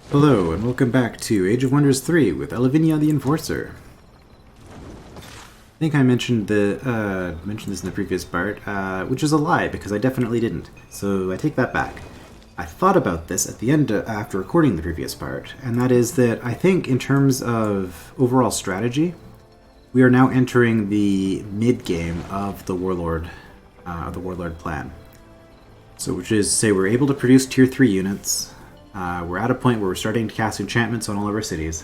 Hello, and welcome back to Age of Wonders 3 with Elavinia the Enforcer. I think I mentioned this in the previous part, which is a lie, because I definitely didn't. So I take that back. I thought about this at the end after recording the previous part, and that is that I think in terms of overall strategy, we are now entering the mid-game of the Warlord plan. So which is, say, we're able to produce tier 3 units. We're at a point where we're starting to cast enchantments on all of our cities.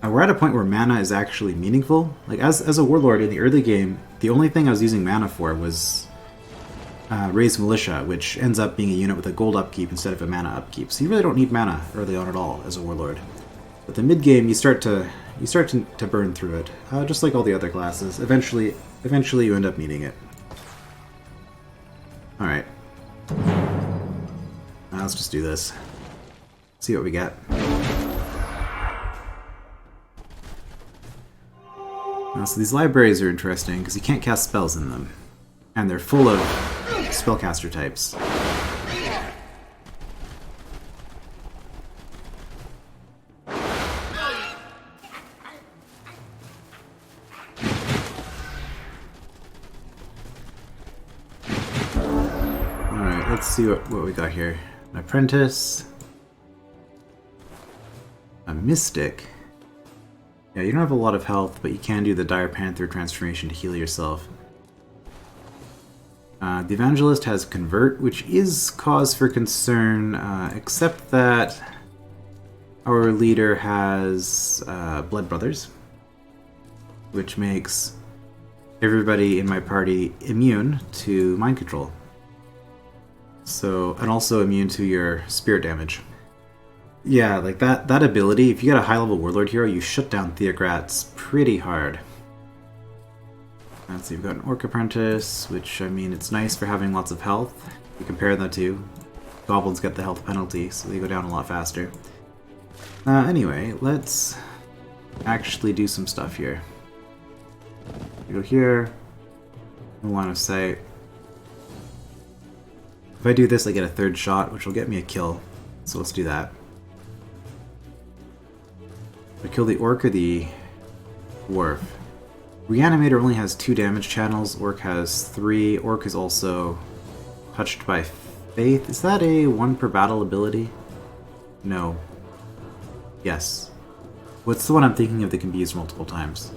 We're at a point where mana is actually meaningful. Like, as a Warlord in the early game, the only thing I was using mana for was Raised Militia, which ends up being a unit with a gold upkeep instead of a mana upkeep. So you really don't need mana early on at all as a Warlord. But the mid game, you start to burn through it, just like all the other classes. Eventually you end up needing it. All right. Let's just do this. See what we get. So these libraries are interesting because you can't cast spells in them. And they're full of spellcaster types. Alright, let's see what we got here. An apprentice. A mystic. Yeah, you don't have a lot of health, but you can do the Dire Panther transformation to heal yourself. The Evangelist has Convert, which is cause for concern, except that our leader has Blood Brothers, which makes everybody in my party immune to mind control. So, and also immune to your spirit damage. Yeah, like that ability, if you got a high-level Warlord hero, you shut down Theocrats pretty hard. Let's see, we've got an Orc Apprentice, which, I mean, it's nice for having lots of health. You compare that to Goblins get the health penalty, so they go down a lot faster. Anyway, let's actually do some stuff here. You go here. I want to say, if I do this, I get a third shot, which will get me a kill. So let's do that. I kill the Orc or the Dwarf. Reanimator only has 2 damage channels, Orc has 3. Orc is also touched by Faith. Is that a 1 per battle ability? No. Yes. What's the one I'm thinking of that can be used multiple times?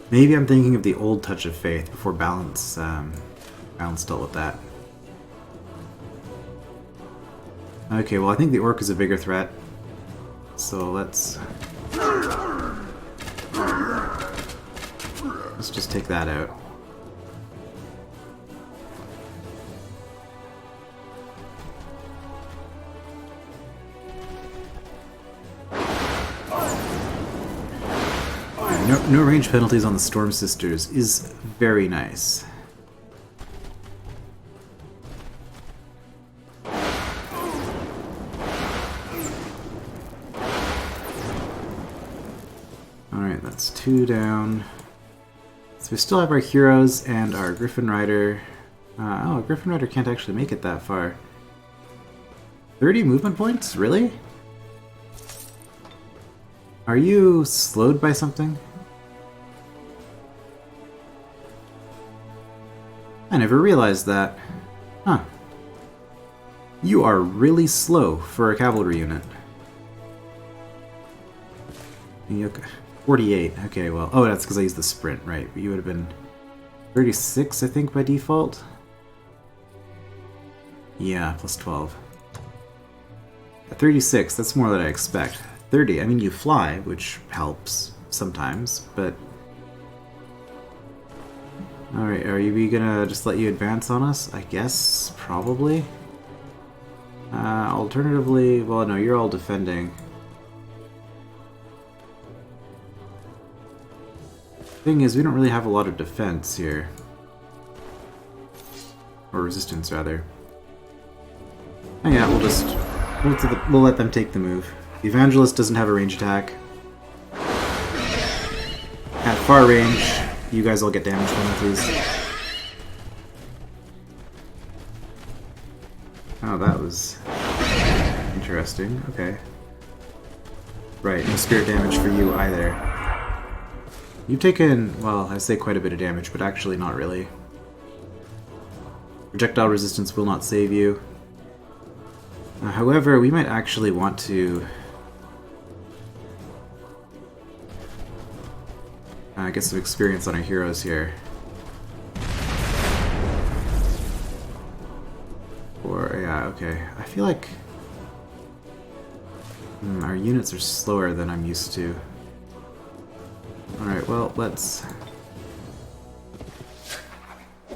Maybe I'm thinking of the old Touch of Faith before Balance dealt with that. Okay, well I think the Orc is a bigger threat. So let's just take that out. No range penalties on the Storm Sisters is very nice. Alright, that's 2 down. So we still have our heroes and our Griffin Rider. Oh, Griffin Rider can't actually make it that far. 30 movement points? Really? Are you slowed by something? I never realized that. Huh. You are really slow for a cavalry unit. 48. Okay, well, oh, that's because I used the sprint, right? You would have been 36, I think, by default. Yeah, plus 12. At 36, that's more than I expect. 30, I mean, you fly, which helps sometimes, but... Alright, are we gonna just let you advance on us? I guess, probably. Alternatively, well, no, you're all defending. Thing is, we don't really have a lot of defense here. Or resistance, rather. Oh yeah, we'll let them take the move. The Evangelist doesn't have a range attack. At far range, you guys all get damage penalties. Oh, that was Interesting, okay. Right, no spirit damage for you either. You've taken, well, I say quite a bit of damage, but actually not really. Projectile resistance will not save you. However, we might actually want to get some experience on our heroes here. Or, yeah, okay. I feel like our units are slower than I'm used to. Alright, well, let's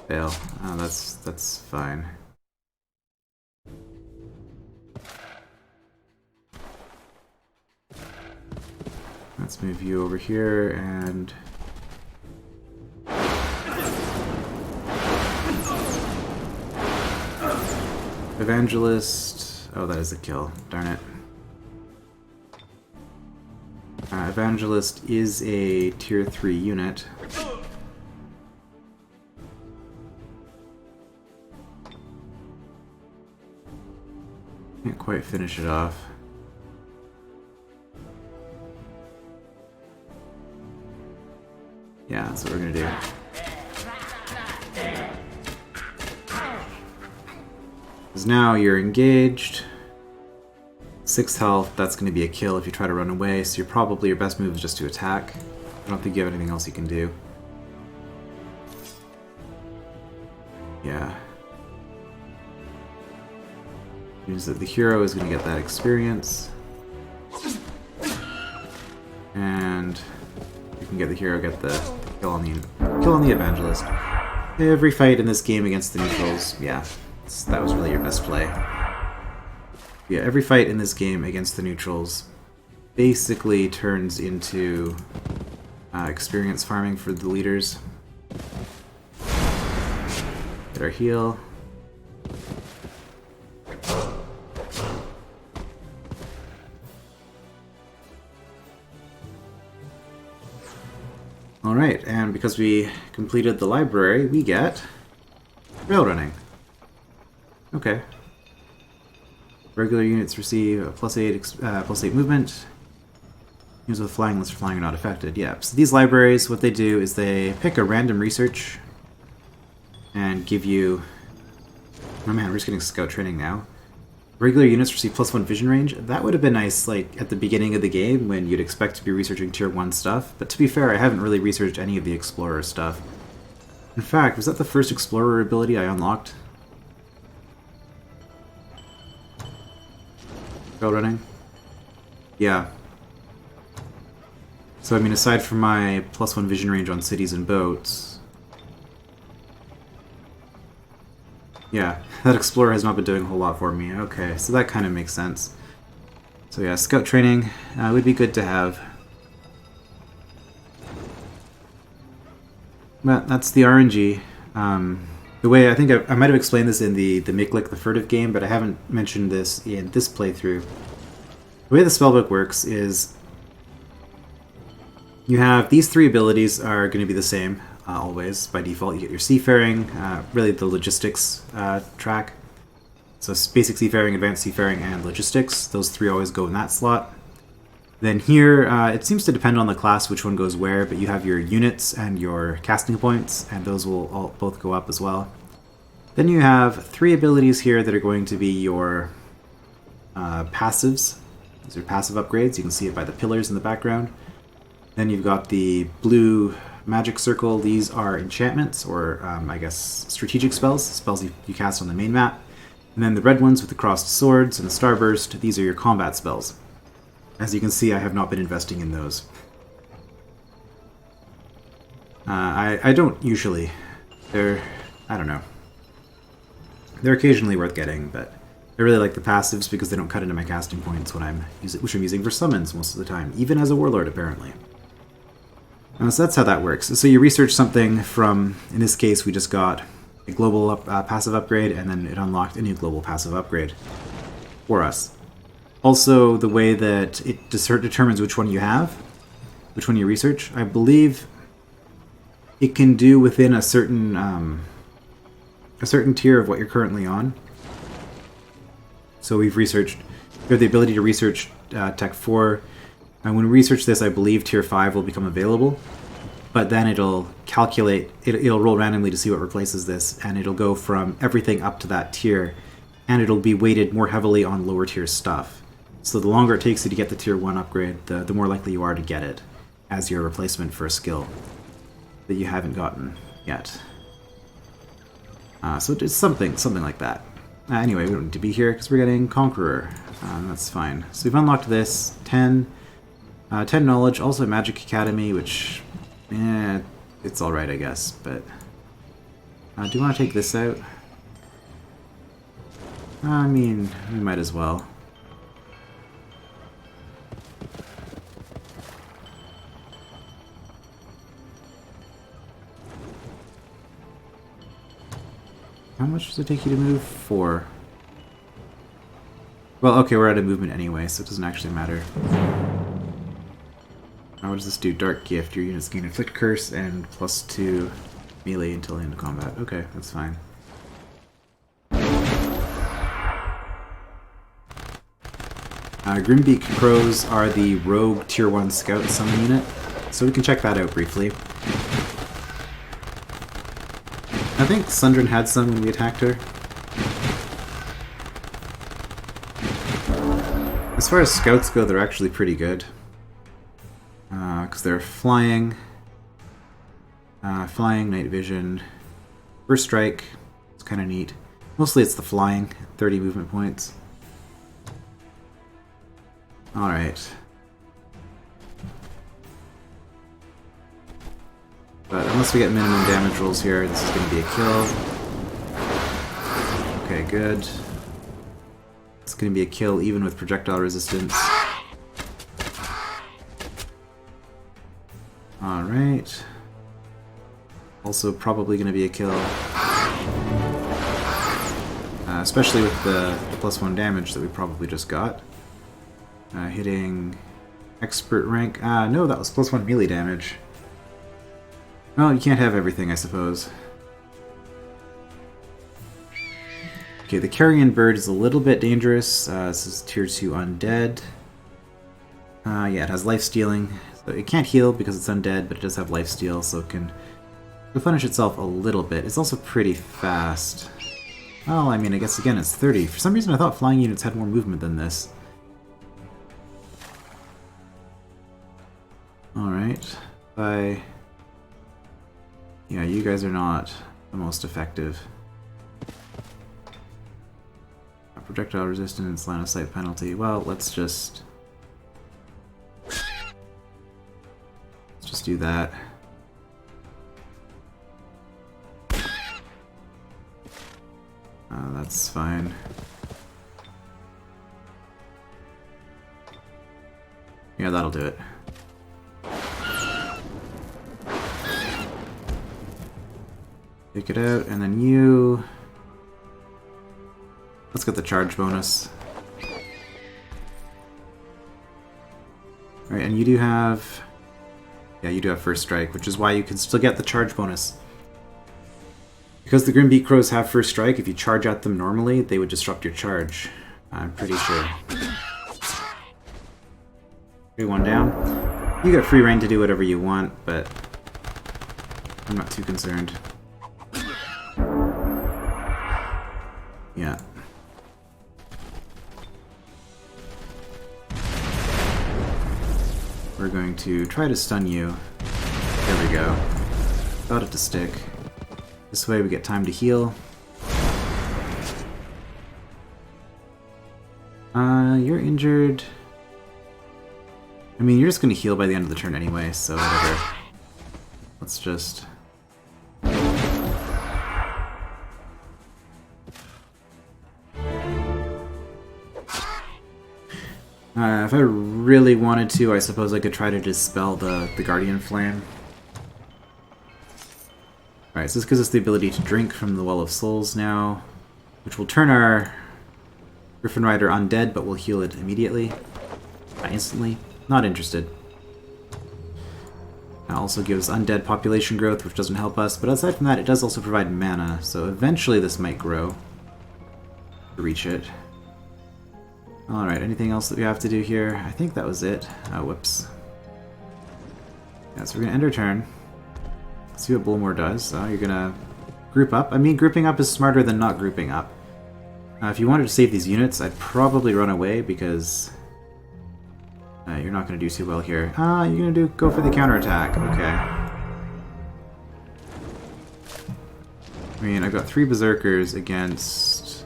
fail. Oh, that's fine. Let's move you over here and Evangelist. Oh, that is a kill. Darn it. Evangelist is a tier 3 unit. Can't quite finish it off. Yeah, that's what we're gonna do. Because now you're engaged. 6 health, that's going to be a kill if you try to run away, so your best move is just to attack. I don't think you have anything else you can do. Yeah. Means that the hero is going to get that experience. And you can get the hero, get the kill on the evangelist. Every fight in this game against the neutrals, yeah, that was really your best play. Yeah, every fight in this game against the neutrals basically turns into experience farming for the leaders. Get our heal. Alright, and because we completed the library, we get rail running. Okay. Regular units receive a +8 movement. Units with flying unless flying are not affected. Yeah, so these libraries, what they do is they pick a random research and give you... Oh man, we're just getting scout training now. Regular units receive +1 vision range. That would have been nice, like, at the beginning of the game when you'd expect to be researching tier 1 stuff. But to be fair, I haven't really researched any of the explorer stuff. In fact, was that the first explorer ability I unlocked? Trail running? Yeah. So, I mean, aside from my +1 vision range on cities and boats... Yeah, that explorer has not been doing a whole lot for me. Okay, so that kind of makes sense. So yeah, scout training would be good to have. But that's the RNG. The way, I think I might have explained this in the Miklik the Furtive game, but I haven't mentioned this in this playthrough. The way the spellbook works is you have these 3 abilities are going to be the same always by default. You get your seafaring, really the logistics track. So it's basic seafaring, advanced seafaring, and logistics. Those 3 always go in that slot. Then here, it seems to depend on the class which one goes where, but you have your units and your casting points, and those will both go up as well. Then you have 3 abilities here that are going to be your passives. These are passive upgrades. You can see it by the pillars in the background. Then you've got the blue magic circle. These are enchantments, or I guess strategic spells you cast on the main map. And then the red ones with the crossed swords and the starburst, these are your combat spells. As you can see, I have not been investing in those. I don't usually. I don't know. They're occasionally worth getting, but I really like the passives because they don't cut into my casting points which I'm using for summons most of the time, even as a warlord apparently. So that's how that works. So you research something from, in this case, we just got a global passive upgrade, and then it unlocked a new global passive upgrade for us. Also, the way that it determines which one you have, which one you research, I believe it can do within a certain tier of what you're currently on. So we've researched You have the ability to research Tech 4. And when we research this, I believe Tier 5 will become available. But then it'll calculate, it'll roll randomly to see what replaces this, and it'll go from everything up to that tier, and it'll be weighted more heavily on lower tier stuff. So the longer it takes you to get the Tier 1 upgrade, the more likely you are to get it as your replacement for a skill that you haven't gotten yet. So it's something like that. Anyway, we don't need to be here because we're getting Conqueror. That's fine. So we've unlocked this. 10 knowledge, also Magic Academy, which, it's alright, I guess, but... do you want to take this out? I mean, we might as well. How much does it take you to move? 4. Well, okay, we're out of movement anyway, so it doesn't actually matter. Now, what does this do? Dark Gift. Your units gain Inflict Curse and +2 melee until the end of combat. Okay, that's fine. Grimbeak Crows are the rogue Tier 1 scout summon unit, so we can check that out briefly. I think Sundrin had some when we attacked her. As far as scouts go, they're actually pretty good. Because they're flying, night vision, first strike. It's kind of neat. Mostly it's the flying, 30 movement points. Alright. But unless we get minimum damage rolls here, this is going to be a kill. Okay, good. It's going to be a kill even with projectile resistance. Alright. Also probably going to be a kill. Especially with the +1 damage that we probably just got. Hitting expert rank. No, that was +1 melee damage. Well, you can't have everything, I suppose. Okay, the carrion bird is a little bit dangerous. This is Tier 2 undead. Yeah, it has life stealing. So it can't heal because it's undead, but it does have life steal, so it can replenish itself a little bit. It's also pretty fast. Well, I mean, I guess again it's 30. For some reason I thought flying units had more movement than this. Alright. Yeah, you guys are not the most effective. Projectile resistance, line of sight penalty. Well, let's just do that. That's fine. Yeah, that'll do it. Take it out, and then you... Let's get the charge bonus. Alright, and you do have... Yeah, you do have first strike, which is why you can still get the charge bonus. Because the Grimbeak Crows have first strike, if you charge at them normally, they would disrupt your charge. I'm pretty sure. Okay, one down. You got free reign to do whatever you want, but I'm not too concerned. Yeah. We're going to try to stun you. There we go. Got it to stick. This way we get time to heal. You're injured. I mean, you're just going to heal by the end of the turn anyway, so whatever. Let's just... if I really wanted to, I suppose I could try to dispel the Guardian Flame. Alright, so this gives us the ability to drink from the Well of Souls now, which will turn our Griffin Rider undead, but will heal it immediately. Instantly. Not interested. It also gives undead population growth, which doesn't help us, but aside from that, it does also provide mana, so eventually this might grow to reach it. Alright, anything else that we have to do here? I think that was it. Oh, whoops. Yeah, so we're gonna end our turn. See what Bullmore does. You're gonna group up. I mean, grouping up is smarter than not grouping up. If you wanted to save these units, I'd probably run away because you're not going to do too well here. You're going to go for the counterattack. Okay. I mean, I've got 3 Berserkers against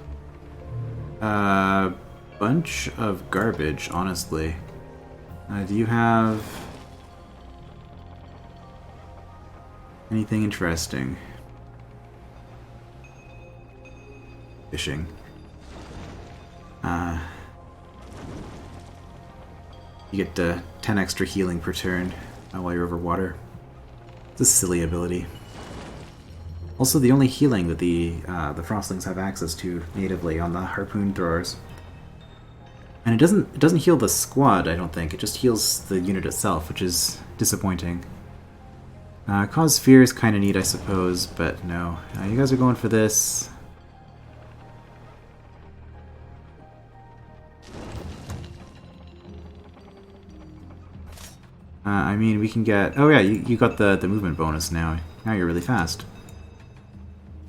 a bunch of garbage, honestly. Do you have anything interesting? Fishing. You get 10 extra healing per turn while you're over water. It's a silly ability. Also, the only healing that the Frostlings have access to natively on the harpoon throwers. And it doesn't heal the squad, I don't think. It just heals the unit itself, which is disappointing. Cause Fear is kind of neat, I suppose, but no. You guys are going for this. I mean, we can get... Oh yeah, you got the movement bonus now. Now you're really fast.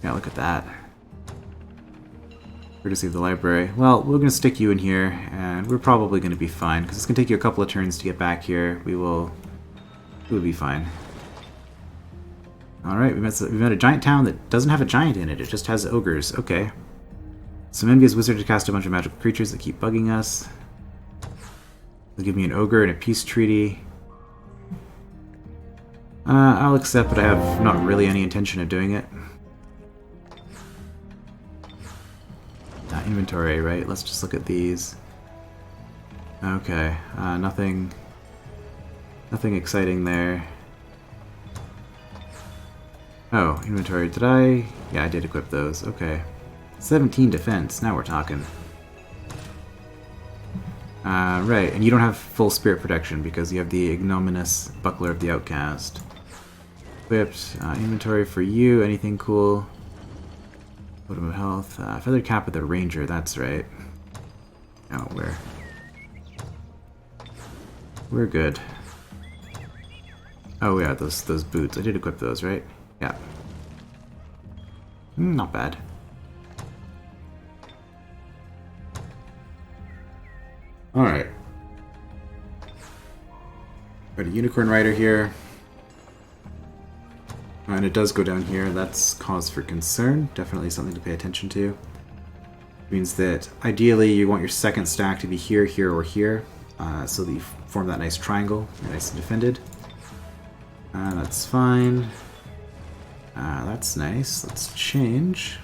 Yeah, look at that. We're to save the library. Well, we're going to stick you in here, and we're probably going to be fine, because it's going to take you a couple of turns to get back here. We'll be fine. Alright, we met a giant town that doesn't have a giant in it. It just has ogres. Okay. Some envious wizard to cast a bunch of magical creatures that keep bugging us. They'll give me an ogre and a peace treaty. I'll accept, but I have not really any intention of doing it. Inventory, right? Let's just look at these. Okay, nothing exciting there. Oh, inventory, did I? Yeah, I did equip those, okay. 17 defense, now we're talking. Right, and you don't have full spirit protection because you have the ignominious buckler of the outcast. Equipped, inventory for you, anything cool? Totem of health, feathered cap of the ranger, that's right. Oh, we're good. Oh yeah, those boots, I did equip those, right? Yeah. Not bad. Alright. Got a unicorn rider here. And it does go down here. That's cause for concern. Definitely something to pay attention to. It means that ideally you want your second stack to be here, here, or here. So that you form that nice triangle. You're nice and defended. That's fine. That's nice. Let's change.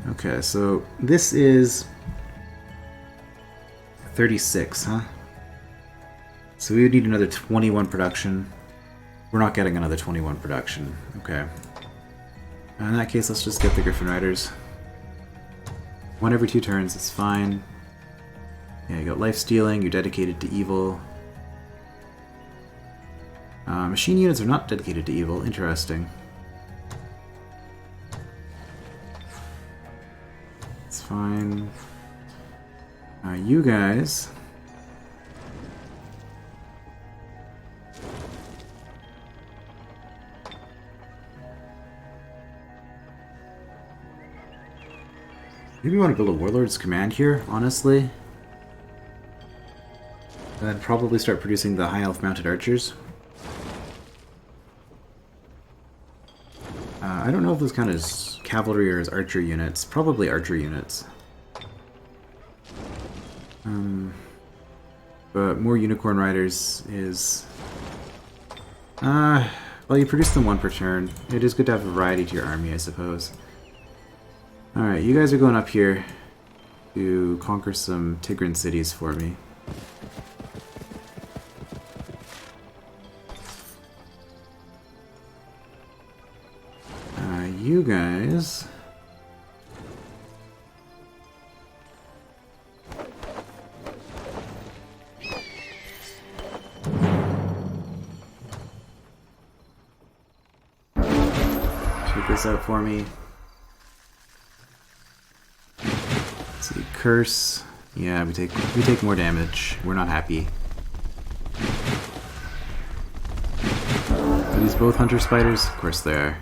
Okay, so this is 36, huh? So we would need another 21 production. We're not getting another 21 production. Okay. In that case, let's just get the Griffin Riders. 1 every 2 turns, it's fine. Yeah, you got life stealing, you're dedicated to evil. Machine units are not dedicated to evil, interesting. It's fine. You guys... Maybe we want to build a Warlord's Command here, honestly. And then probably start producing the high elf mounted archers. I don't know if those count as cavalry or as archer units. Probably archer units. But more unicorn riders is... well, you produce them 1 per turn. It is good to have variety to your army, I suppose. Alright, you guys are going up here to conquer some Tigran cities for me. You guys... check this out for me. curse. Yeah, we take more damage. We're not happy. Are these both hunter spiders? Of course they are.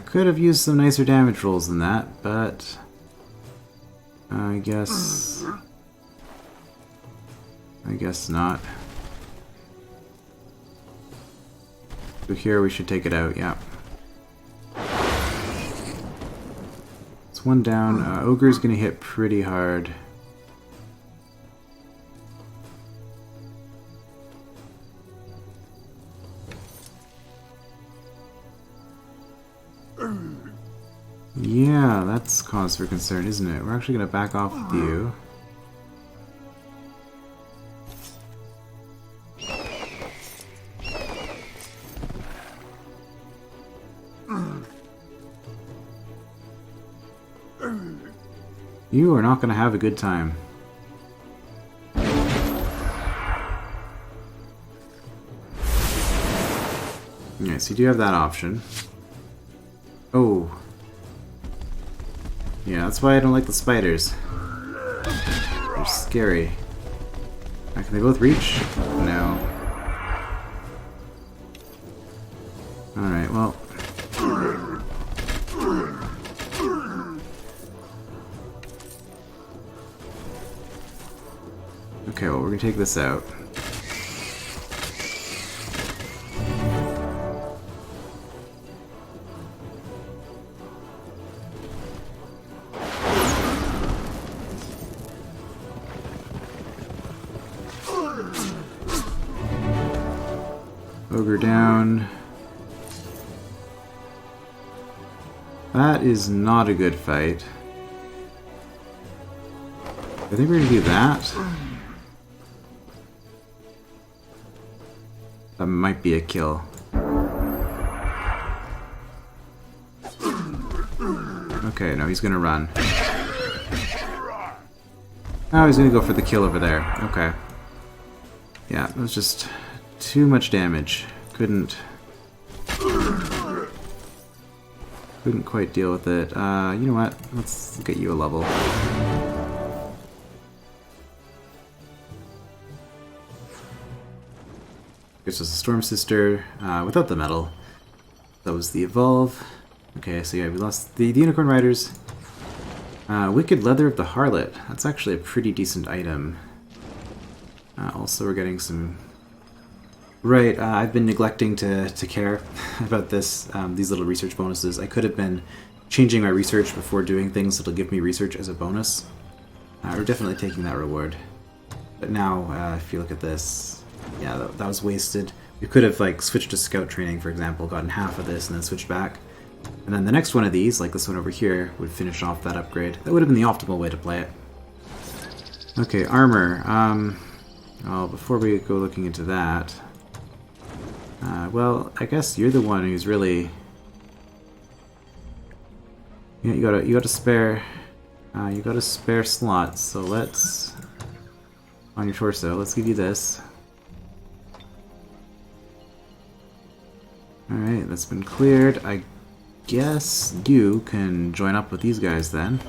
Could have used some nicer damage rolls than that, but I guess not. So here we should take it out, yeah. It's one down. Ogre's gonna hit pretty hard. Yeah, that's cause for concern, isn't it? We're actually going to back off with you. You are not going to have a good time. Yes, you do have that option. Oh. Yeah, that's why I don't like the spiders. They're scary. Can they both reach? No. Alright, well. Okay, well, we're gonna take this out. Ogre down. That is not a good fight. I think we're gonna do that. That might be a kill. Okay, no, he's gonna run. Oh, he's gonna go for the kill over there. Okay. Yeah, that was just too much damage. Couldn't quite deal with it. You know what? Let's get you a level. This was a Storm Sister without the metal. That was the Evolve. Okay, so yeah, we lost the Unicorn Riders. Wicked Leather of the Harlot. That's actually a pretty decent item. Also, we're getting some... Right, I've been neglecting to care about this, these little research bonuses. I could have been changing my research before doing things that'll give me research as a bonus. We're definitely taking that reward. But now, if you look at this, yeah, that was wasted. We could have, like, switched to scout training, for example, gotten half of this and then switched back. And then the next one of these, like this one over here, would finish off that upgrade. That would have been the optimal way to play it. Okay, armor. Well, before we go looking into that... well, I guess you're the one who's really... Yeah, you got a spare... you got a spare slot, so let's... On your torso, let's give you this. Alright, that's been cleared. I guess you can join up with these guys then.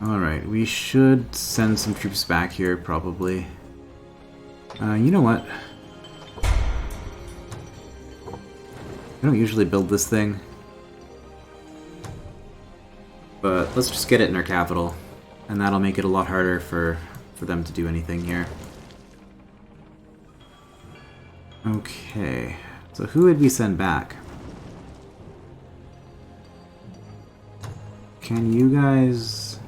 Alright, we should send some troops back here, probably. You know what? I don't usually build this thing. But let's just get it in our capital, and that'll make it a lot harder for them to do anything here. Okay, so who would we send back? Can you guys...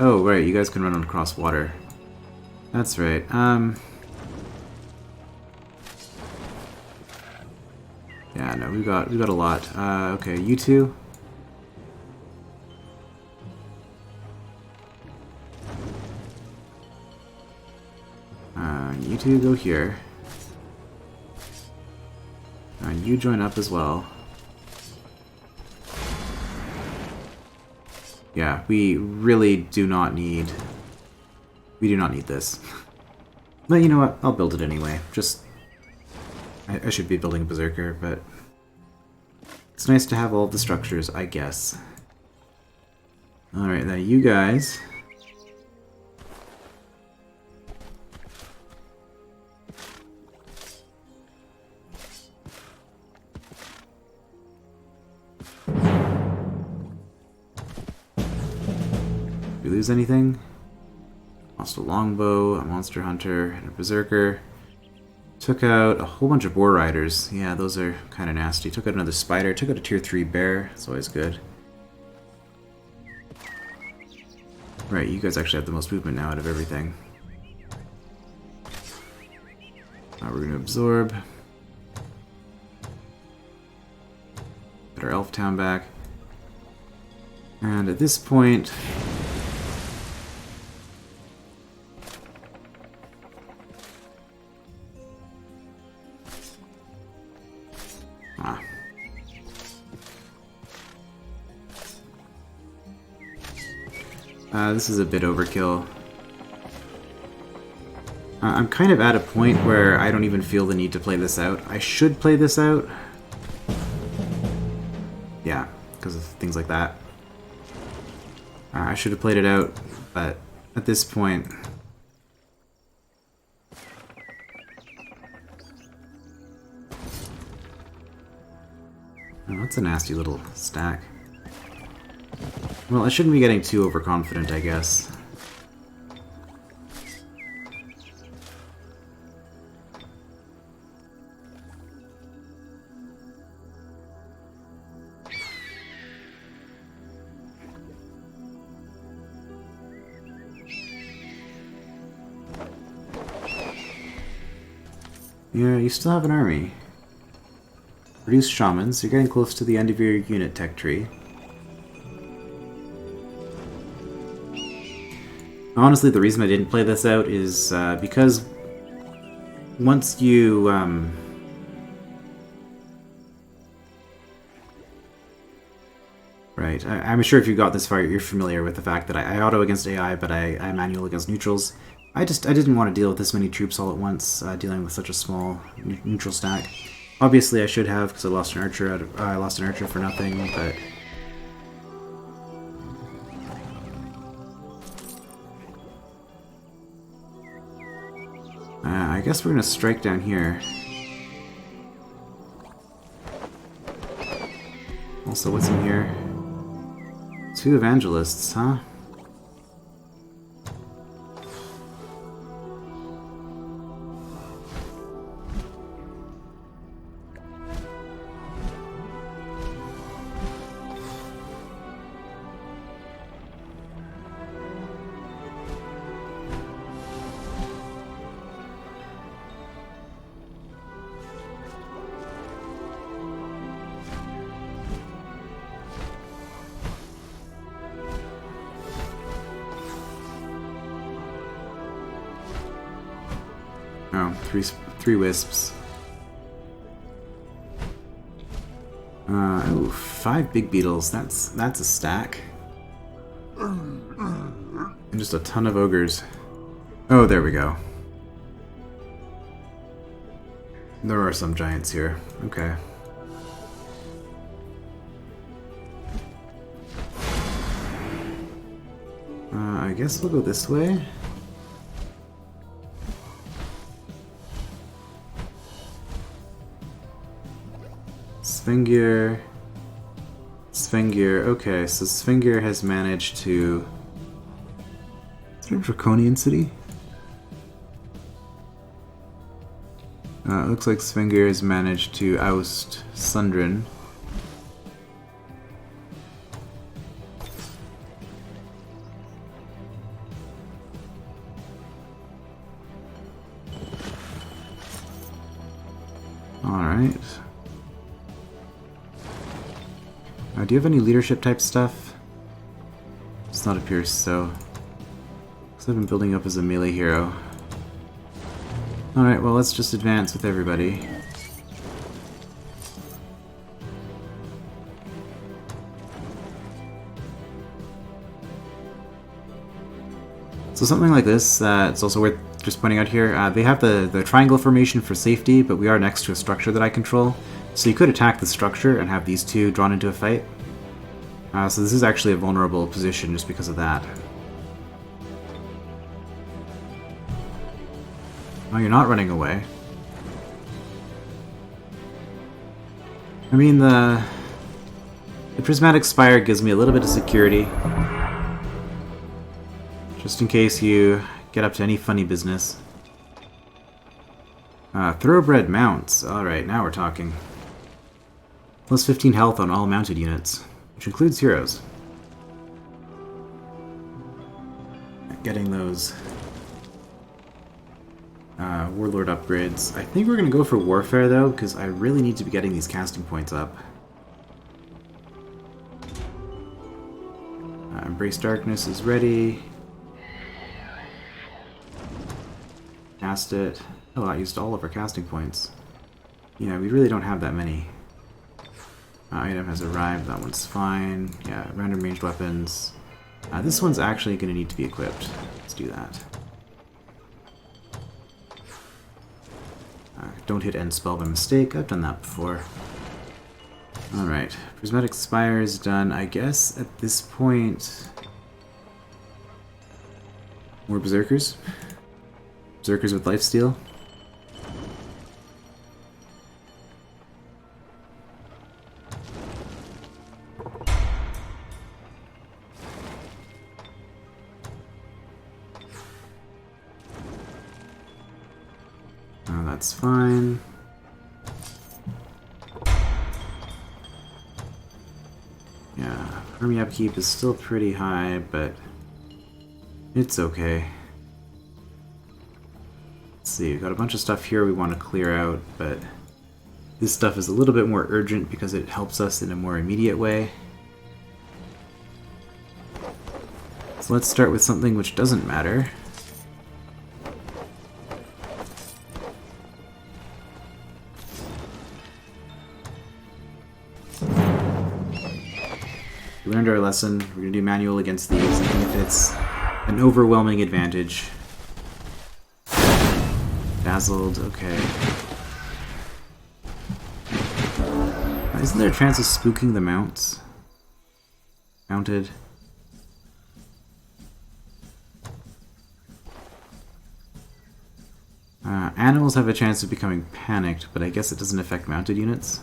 Oh, right, you guys can run across water. That's right. Yeah, no, we got a lot. Okay, you two. You two go here. then you join up as well. Yeah, we really do not need... We do not need this. But you know what? I'll build it anyway. Just... I should be building a Berserker, but... It's nice to have all the structures, I guess. Alright, now you guys... Did we lose anything? Lost a longbow, a monster hunter, and a berserker. Took out a whole bunch of boar riders. Yeah, those are kind of nasty. Took out another spider. Took out a tier 3 bear. It's always good. Right, you guys actually have the most movement now out of everything. We're going to absorb. Get our elf town back. And at this point... this is a bit overkill. I'm kind of at a point where I don't even feel the need to play this out. I should play this out. Yeah, because of things like that. I should have played it out, but at this point... Oh, that's a nasty little stack. Well, I shouldn't be getting too overconfident, I guess. Yeah, you still have an army. Reduce shamans, you're getting close to the end of your unit tech tree. Honestly, the reason I didn't play this out is because once you... Right, I'm sure if you got this far, you're familiar with the fact that I auto against AI, but I manual against neutrals. I didn't want to deal with this many troops all at once, dealing with such a small neutral stack. Obviously, I should have, because I lost an archer. I lost an archer for nothing, but... I guess we're gonna strike down here. Also, what's in here? 2 evangelists, huh? Oh, three wisps. Oh, 5 big beetles. That's a stack. And just a ton of ogres. Oh, there we go. There are some giants here. Okay. I guess we'll go this way. Svengir. Okay, so Svengir has managed to... Is it a draconian city? It looks like Svengir has managed to oust Sundrin. Alright. Do you have any leadership type stuff? Does not appear so. Because I've been building up as a melee hero. Alright, well let's just advance with everybody. So something like this, it's also worth just pointing out here, they have the triangle formation for safety, but we are next to a structure that I control. So you could attack the structure and have these two drawn into a fight. So this is actually a vulnerable position just because of that. Oh, you're not running away. I mean, the Prismatic Spire gives me a little bit of security. Just in case you get up to any funny business. Thoroughbred mounts. Alright, now we're talking. Plus 15 health on all mounted units, which includes heroes. Getting those Warlord upgrades. I think we're going to go for Warfare, though, because I really need to be getting these casting points up. Embrace Darkness is ready. Cast it. Oh, I used all of our casting points. Yeah, we really don't have that many. Item has arrived. That one's fine. Yeah, random ranged weapons. This one's actually going to need to be equipped. Let's do that. Don't hit end spell by mistake. I've done that before. Alright. Prismatic Spire is done. I guess at this point... More Berserkers? Berserkers with lifesteal? That's fine. Yeah, army upkeep is still pretty high, but it's okay. Let's see, we've got a bunch of stuff here we want to clear out, but this stuff is a little bit more urgent because it helps us in a more immediate way. So let's start with something which doesn't matter. We learned our lesson. We're going to do manual against these, even if it's an overwhelming advantage. Dazzled, okay. Isn't there a chance of spooking the mounts? Mounted. Animals have a chance of becoming panicked, but I guess it doesn't affect mounted units.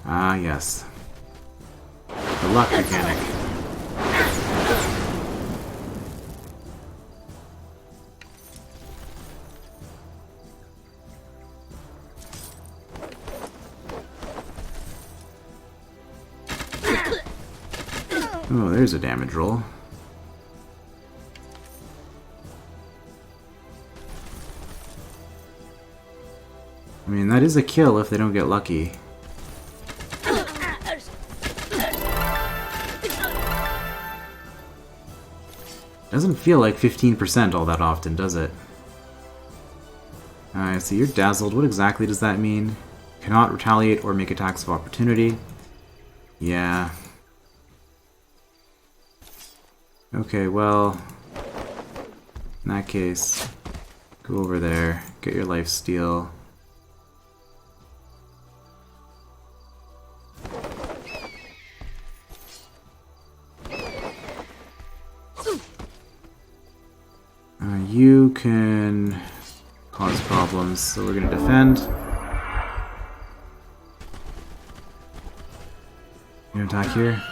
Ah, yes. The luck mechanic. Oh, there's a damage roll. I mean, that is a kill if they don't get lucky. Doesn't feel like 15% all that often, does it? Alright, so you're dazzled. What exactly does that mean? Cannot retaliate or make attacks of opportunity. Yeah. Okay, well... in that case, go over there, get your lifesteal. You can cause problems, so we're going to defend. You attack here.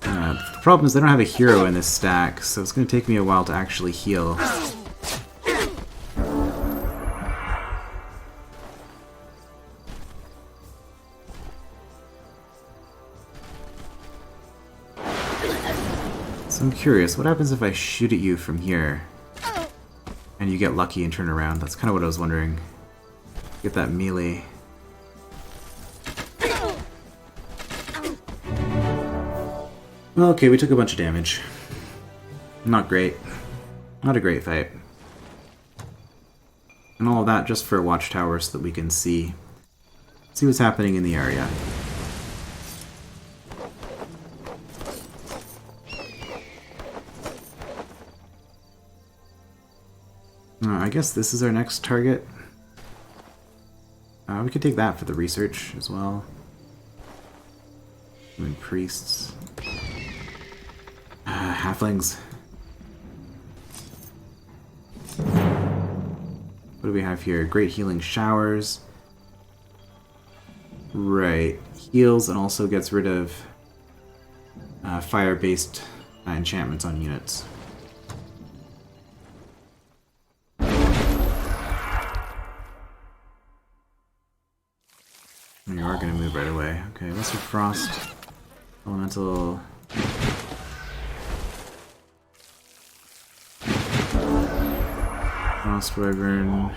The problem is they don't have a hero in this stack, so it's going to take me a while to actually heal. So I'm curious, what happens if I shoot at you from here? And you get lucky and turn around? That's kind of what I was wondering. Get that melee. Well, okay, we took a bunch of damage. Not great. Not a great fight. And all of that just for a watchtower so that we can see what's happening in the area. I guess this is our next target. We could take that for the research as well. Human priests. Halflings. What do we have here? Great healing showers. Right. Heals and also gets rid of fire-based enchantments on units. You are going to move right away. Okay, Lesser Frost. Elemental. Frost Wyvern.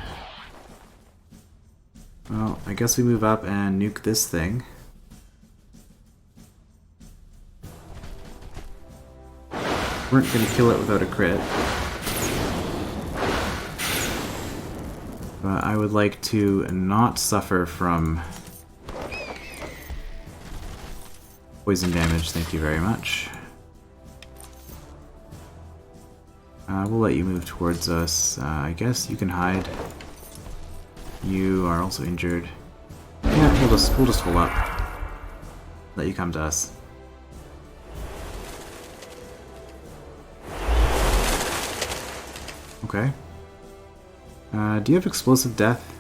Well, I guess we move up and nuke this thing. Weren't going to kill it without a crit. But I would like to not suffer from poison damage, thank you very much. We'll let you move towards us. I guess you can hide. You are also injured. Yeah, we'll just hold up. Let you come to us. Okay. Do you have explosive death?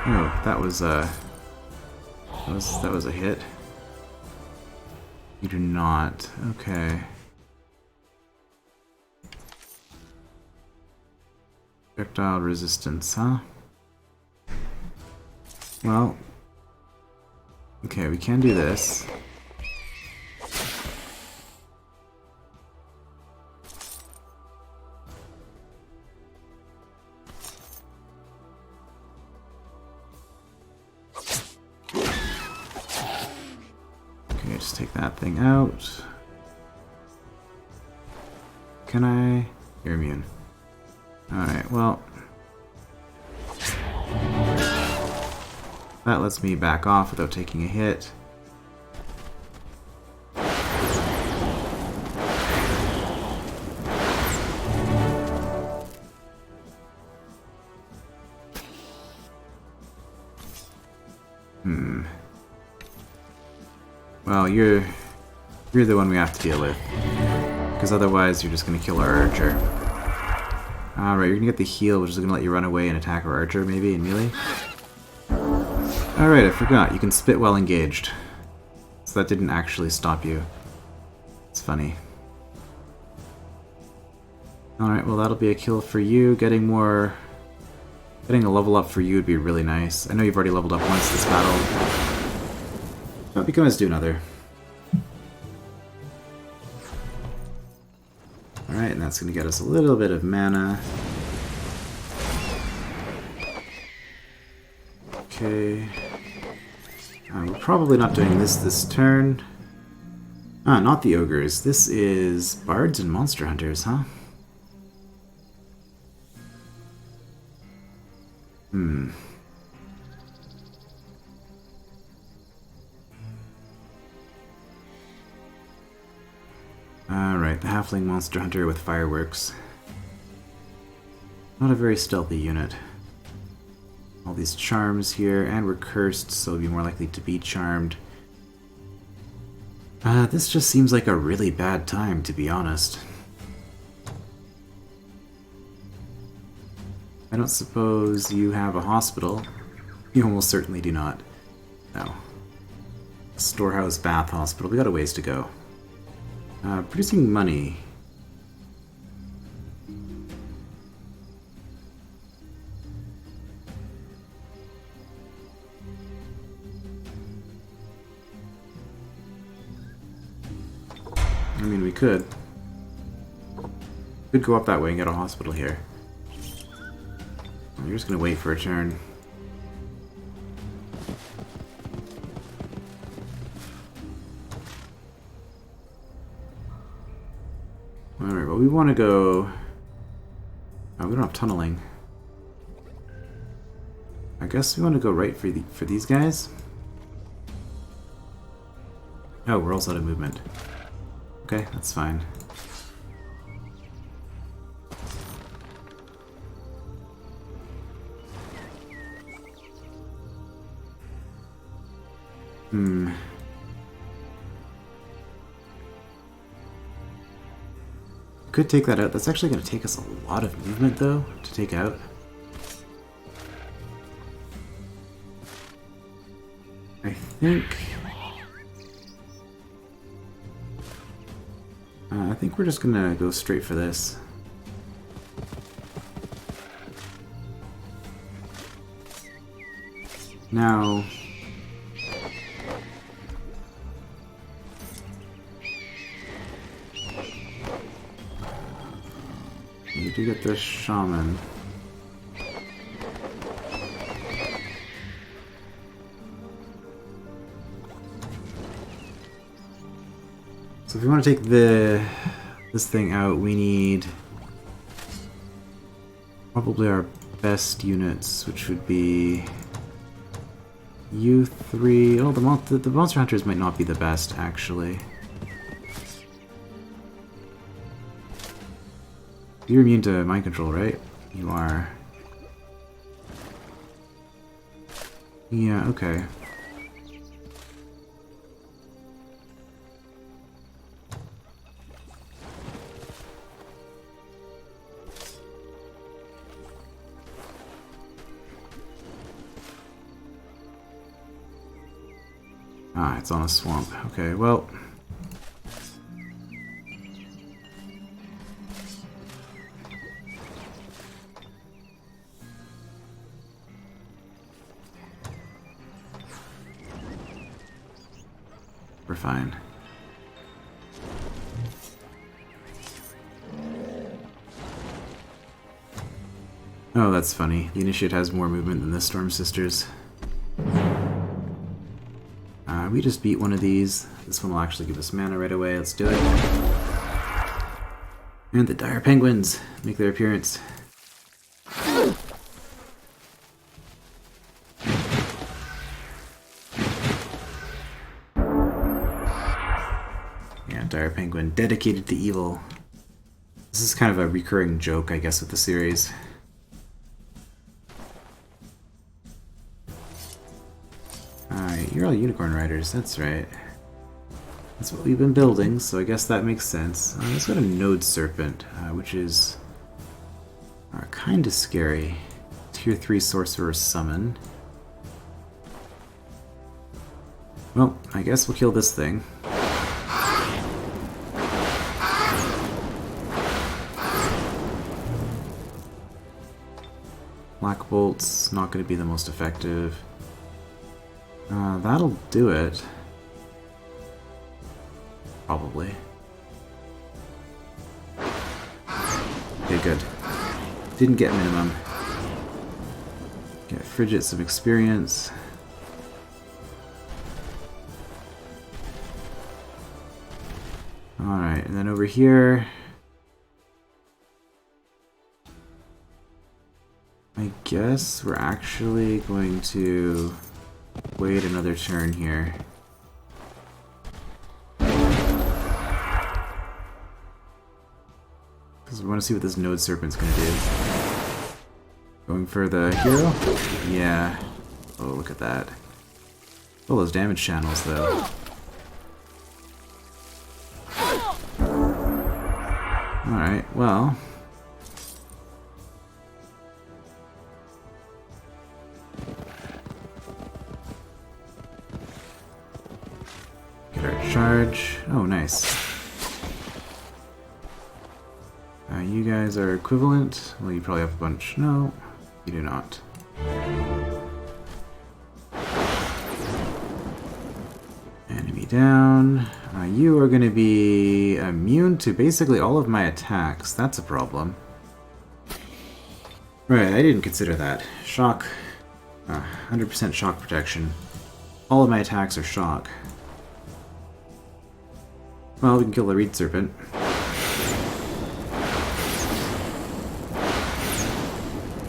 Oh, that was a hit. You do not. Okay. Projectile resistance, huh? Well, okay, we can do this. Okay, just take that thing out. Can I? You're immune. Alright, well. That lets me back off without taking a hit. Well, you're the one we have to deal with. Because otherwise you're just going to kill our archer. Alright, you're going to get the heal, which is going to let you run away and attack our archer, maybe, in melee. Alright, I forgot. You can spit while engaged. So that didn't actually stop you. It's funny. Alright, well that'll be a kill for you. Getting a level up for you would be really nice. I know you've already leveled up once this battle. But we can always do another. Alright, and that's going to get us a little bit of mana. Okay. We're probably not doing this turn. Not the ogres. This is bards and monster hunters, huh? Alright, the halfling monster hunter with fireworks. Not a very stealthy unit. All these charms here, and we're cursed, so we'll be more likely to be charmed. This just seems like a really bad time, to be honest. I don't suppose you have a hospital. You almost certainly do not. No. Storehouse Bath Hospital. We got a ways to go. Producing money. I mean, we could. Could go up that way and get a hospital here. You're just gonna wait for a turn. Alright, well we want to go... Oh, we don't have tunneling. I guess we want to go right for these guys. Oh, we're also out of movement. Okay, that's fine. Could take that out. That's actually going to take us a lot of movement, though, to take out. I think we're just going to go straight for this. Now... you do get this shaman. So if we want to take this thing out, we need probably our best units, which would be U3. Oh, the monster hunters might not be the best, actually. You're immune to mind control, right? You are. Yeah, okay. Ah, it's on a swamp. Okay, well... we're fine. Oh, that's funny. The Initiate has more movement than the Storm Sisters. We just beat one of these. This one will actually give us mana right away. Let's do it. And the Dire Penguins make their appearance. Yeah, Dire Penguin, dedicated to evil. This is kind of a recurring joke, I guess, with the series. Alright, you're all Unicorn Riders, that's right. That's what we've been building, so I guess that makes sense. Let's go to Node Serpent, which is kind of scary. Tier 3 Sorcerer Summon. Well, I guess we'll kill this thing. Black Bolt's not going to be the most effective. That'll do it. Probably. Okay, good. Didn't get minimum. Get Frigid some experience. Alright, and then over here... I guess we're actually going to wait another turn here. Because we want to see what this Node Serpent's going to do. Going for the hero? Yeah. Oh, look at that. Oh, those damage channels, though. Alright, well... charge. Oh, nice. You guys are equivalent. Well, you probably have a bunch. No, you do not. Enemy down. You are going to be immune to basically all of my attacks. That's a problem. Right, I didn't consider that. Shock. 100% shock protection. All of my attacks are shock. Well, we can kill the Reed Serpent.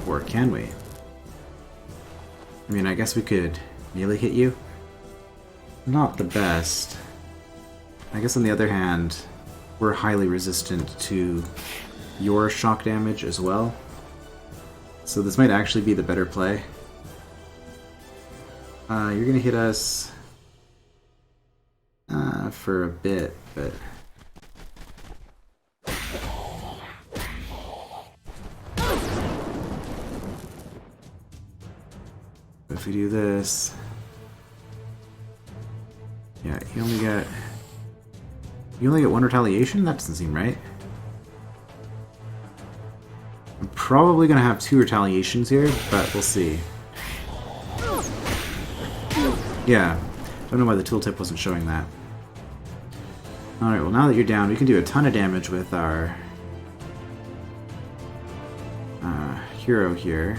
Or can we? I mean, I guess we could melee hit you. Not the best. I guess on the other hand, we're highly resistant to your shock damage as well. So this might actually be the better play. You're gonna hit us for a bit, but if we do this, yeah, you only get one retaliation? That doesn't seem right. I'm probably gonna have 2 retaliations here, but we'll see. Yeah, don't know why the tooltip wasn't showing that. Alright, well now that you're down, we can do a ton of damage with our hero here.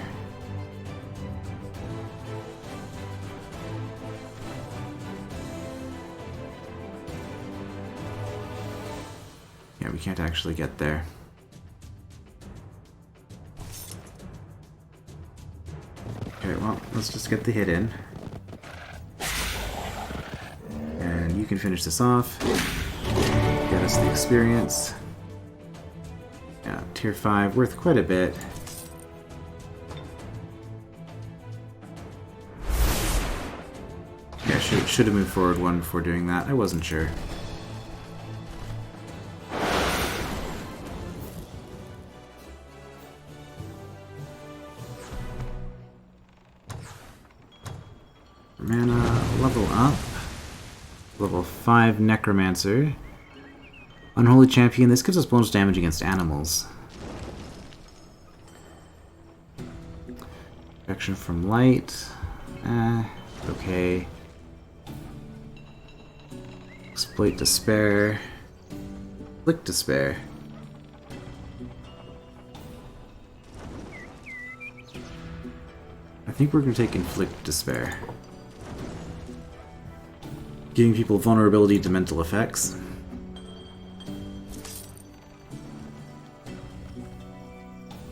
Yeah, we can't actually get there. Okay, well, let's just get the hit in. And you can finish this off. Get us the experience. Yeah, tier 5, worth quite a bit. Yeah, should have moved forward one before doing that. I wasn't sure. Mana, level up. Level 5 Necromancer. Unholy Champion, this gives us bonus damage against animals. Protection from light. Okay. Exploit Despair. Inflict Despair. I think we're going to take Inflict Despair. Giving people vulnerability to mental effects.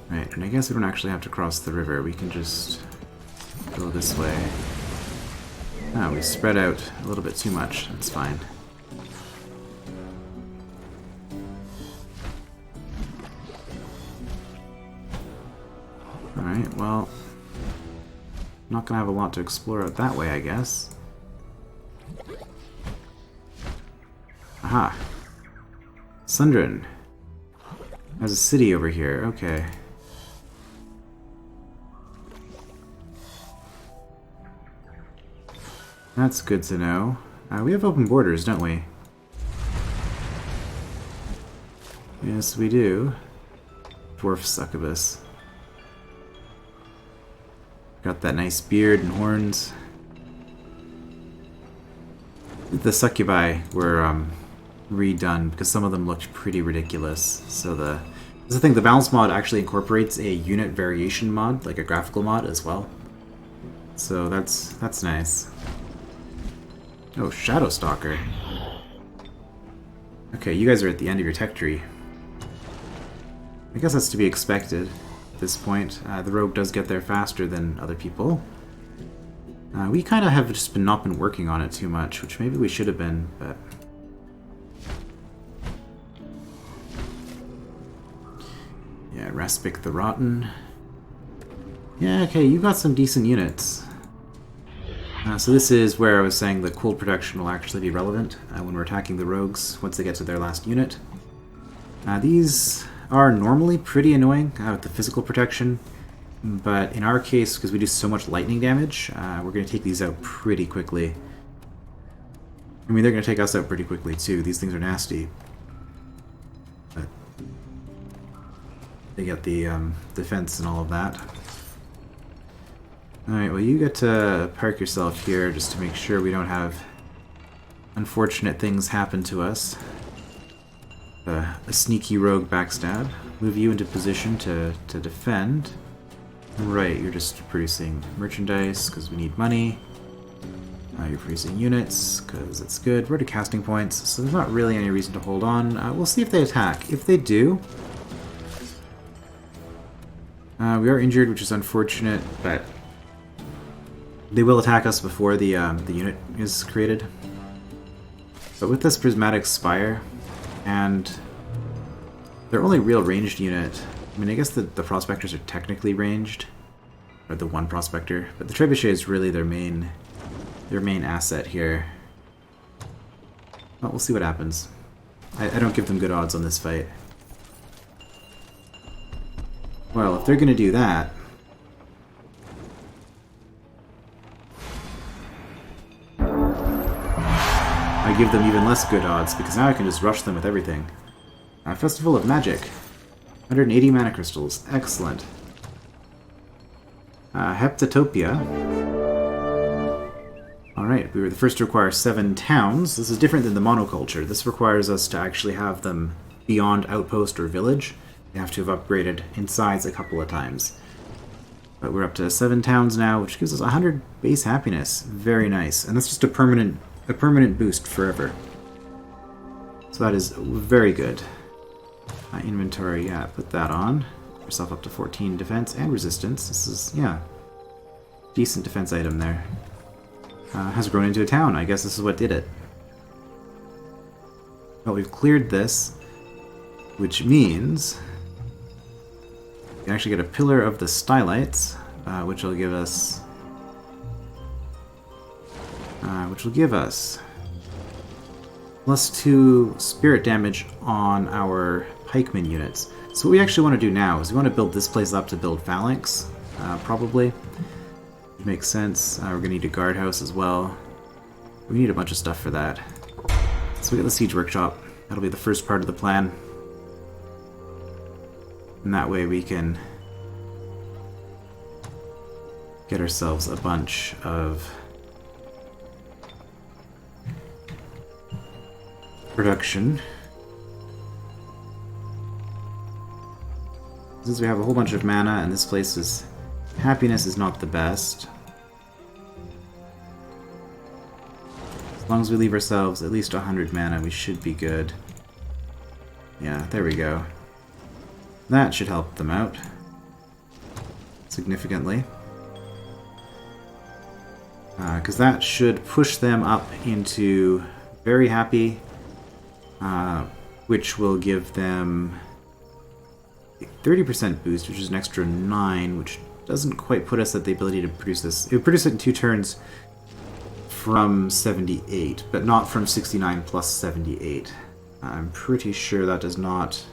Right, and I guess we don't actually have to cross the river. We can just go this way. Ah, we spread out a little bit too much. That's fine. Alright, well, I'm not gonna have a lot to explore out that way, I guess. Aha. Sundrin. There's a city over here, okay. That's good to know. We have open borders, don't we? Yes, we do. Dwarf succubus. Got that nice beard and horns. The succubi were redone because some of them looked pretty ridiculous. So that's the thing, the balance mod actually incorporates a unit variation mod, like a graphical mod as well. So that's nice. Oh, Shadow Stalker. Okay, you guys are at the end of your tech tree. I guess that's to be expected at this point. The rogue does get there faster than other people. We kind of have just not been working on it too much, which maybe we should have been, but... Yeah, Raspic the Rotten. Yeah, okay, you got some decent units. So this is where I was saying the cold protection will actually be relevant when we're attacking the rogues once they get to their last unit. These are normally pretty annoying with the physical protection, but in our case, because we do so much lightning damage, we're going to take these out pretty quickly. I mean, they're going to take us out pretty quickly too. These things are nasty. But they get the defense and all of that. Alright, well you get to park yourself here just to make sure we don't have unfortunate things happen to us. A sneaky rogue backstab. Move you into position to defend. Right, you're just producing merchandise because we need money. You're producing units because it's good. We're to casting points, so there's not really any reason to hold on. We'll see if they attack. If they do... we are injured, which is unfortunate, but... they will attack us before the unit is created. But with this Prismatic Spire, and their only real ranged unit, I mean, I guess the Prospectors are technically ranged, or the one Prospector, but the Trebuchet is really their main asset here. Well, we'll see what happens. I don't give them good odds on this fight. Well, if they're going to do that... I give them even less good odds, because now I can just rush them with everything. Festival of Magic. 180 mana crystals. Excellent. Heptatopia. Alright, we were the first to acquire 7 towns. This is different than the monoculture. This requires us to actually have them beyond outpost or village. We have to have upgraded in size a couple of times. But we're up to 7 towns now, which gives us 100 base happiness. Very nice. And that's just a permanent boost forever. So that is very good. Inventory, yeah, put that on. Yourself up to 14 defense and resistance. This is, yeah, decent defense item there. Has grown into a town. I guess this is what did it. Well, we've cleared this, which means we can actually get a Pillar of the Stylites, which will give us +2 spirit damage on our pikeman units. So what we actually want to do now is we want to build this place up to build phalanx, probably. It makes sense. We're going to need a guardhouse as well. We need a bunch of stuff for that. So we get the siege workshop. That'll be the first part of the plan. And that way we can get ourselves a bunch of production. Since we have a whole bunch of mana and this place's happiness is not the best. As long as we leave ourselves at least 100 mana, we should be good. Yeah, there we go. That should help them out significantly. Because that should push them up into very happy, which will give them a 30% boost, which is an extra 9, which doesn't quite put us at the ability to produce this. It would produce it in 2 turns from 78, but not from 69 plus 78. I'm pretty sure that does not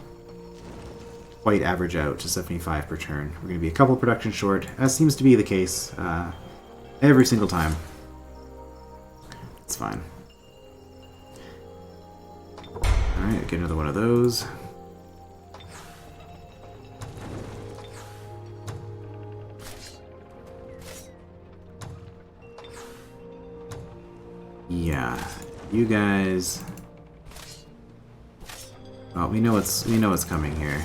quite average out to 75 per turn. We're going to be a couple production short, as seems to be the case every single time. It's fine. Alright, get another one of those. Yeah, you guys. Oh, we know what's coming here.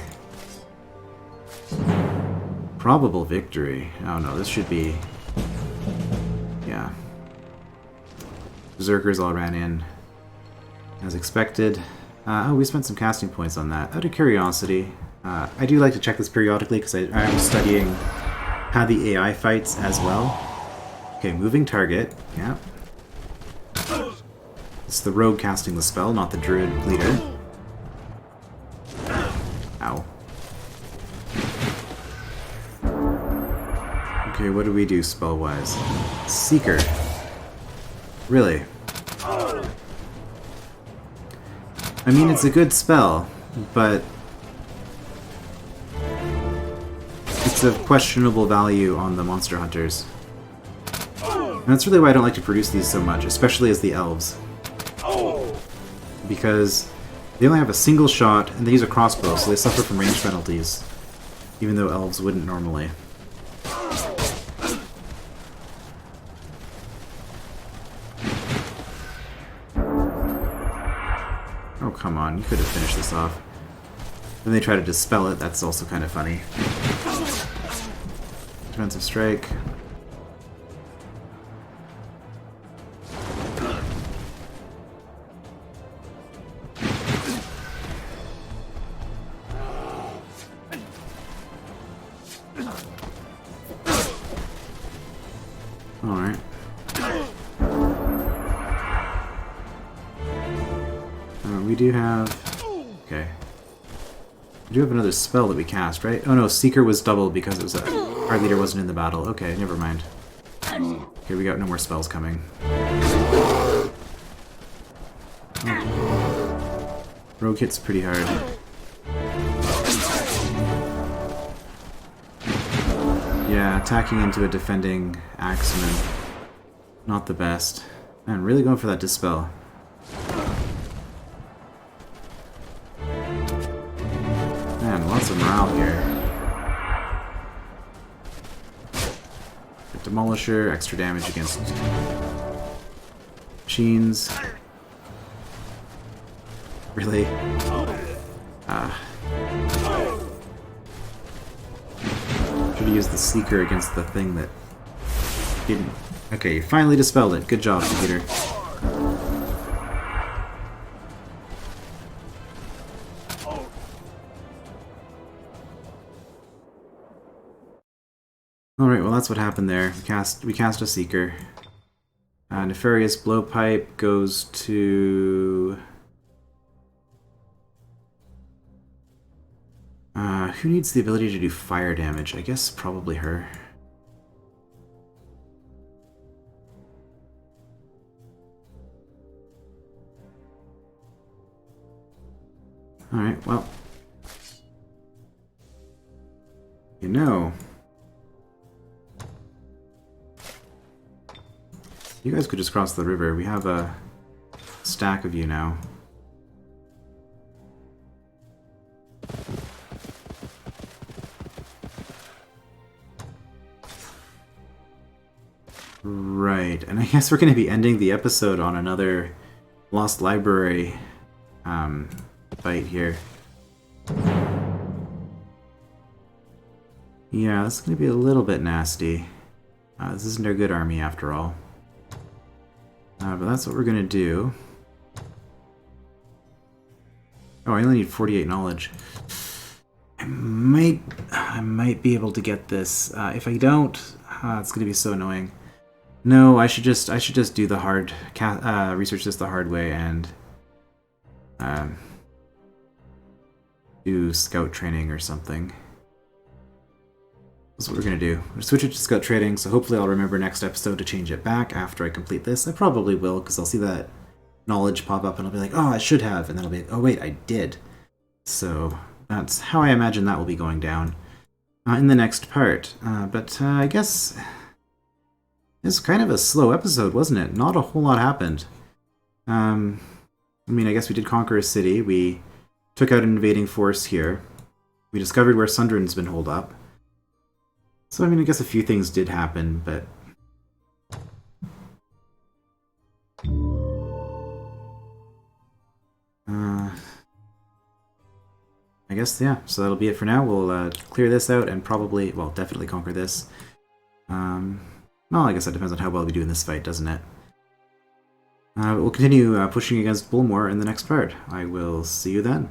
Probable victory. Oh no, this should be. Yeah. Berserkers all ran in as expected. Oh, we spent some casting points on that. Out of curiosity, I do like to check this periodically because I'm studying how the AI fights as well. Okay, moving target. Yeah. It's the rogue casting the spell, not the druid leader. Ow. Okay, what do we do spell-wise? Seeker. Really? I mean, it's a good spell, but it's of questionable value on the monster hunters. And that's really why I don't like to produce these so much, especially as the elves. Because they only have a single shot, and they use a crossbow, so they suffer from range penalties, even though elves wouldn't normally. Oh, come on, you could have finished this off. Then they try to dispel it, that's also kind of funny. Defensive strike. we do have... Okay. We do have another spell that we cast, right? Oh no, Seeker was doubled because it was our leader wasn't in the battle. Okay, never mind. Okay, we got no more spells coming. Oh. Rogue hits pretty hard. Yeah, attacking into a defending axeman. Not the best. Man, really going for that Dispel. Man, lots of morale here. The Demolisher, extra damage against machines. Really? Should have used the Seeker against the thing that didn't. Okay, you finally dispelled it. Good job, computer. Alright, well that's what happened there. We cast a Seeker. Nefarious Blowpipe goes to... who needs the ability to do fire damage? I guess probably her. Alright, well. You know. You guys could just cross the river. We have a stack of you now. Right, and I guess we're going to be ending the episode on another Lost Library fight here. Yeah, this is going to be a little bit nasty. This isn't our good army after all. But that's what we're going to do. Oh, I only need 48 knowledge. I might be able to get this. If I don't, it's going to be so annoying. No, I should just do the hard research this the hard way and do scout training or something. That's what we're gonna do. We're gonna switch it to scout training, so hopefully I'll remember next episode to change it back after I complete this. I probably will, because I'll see that knowledge pop up and I'll be like, oh, I should have, and then I'll be like, oh wait, I did. So that's how I imagine that will be going down in the next part. But I guess it's kind of a slow episode, wasn't it? Not a whole lot happened. I mean, I guess we did conquer a city. We took out an invading force here. We discovered where Sundren's been holed up. So, I mean, I guess a few things did happen, but... I guess, yeah, so that'll be it for now. We'll clear this out and probably, well, definitely conquer this. Well, I guess that depends on how well we do in this fight, doesn't it? We'll continue pushing against Bullmore in the next part. I will see you then.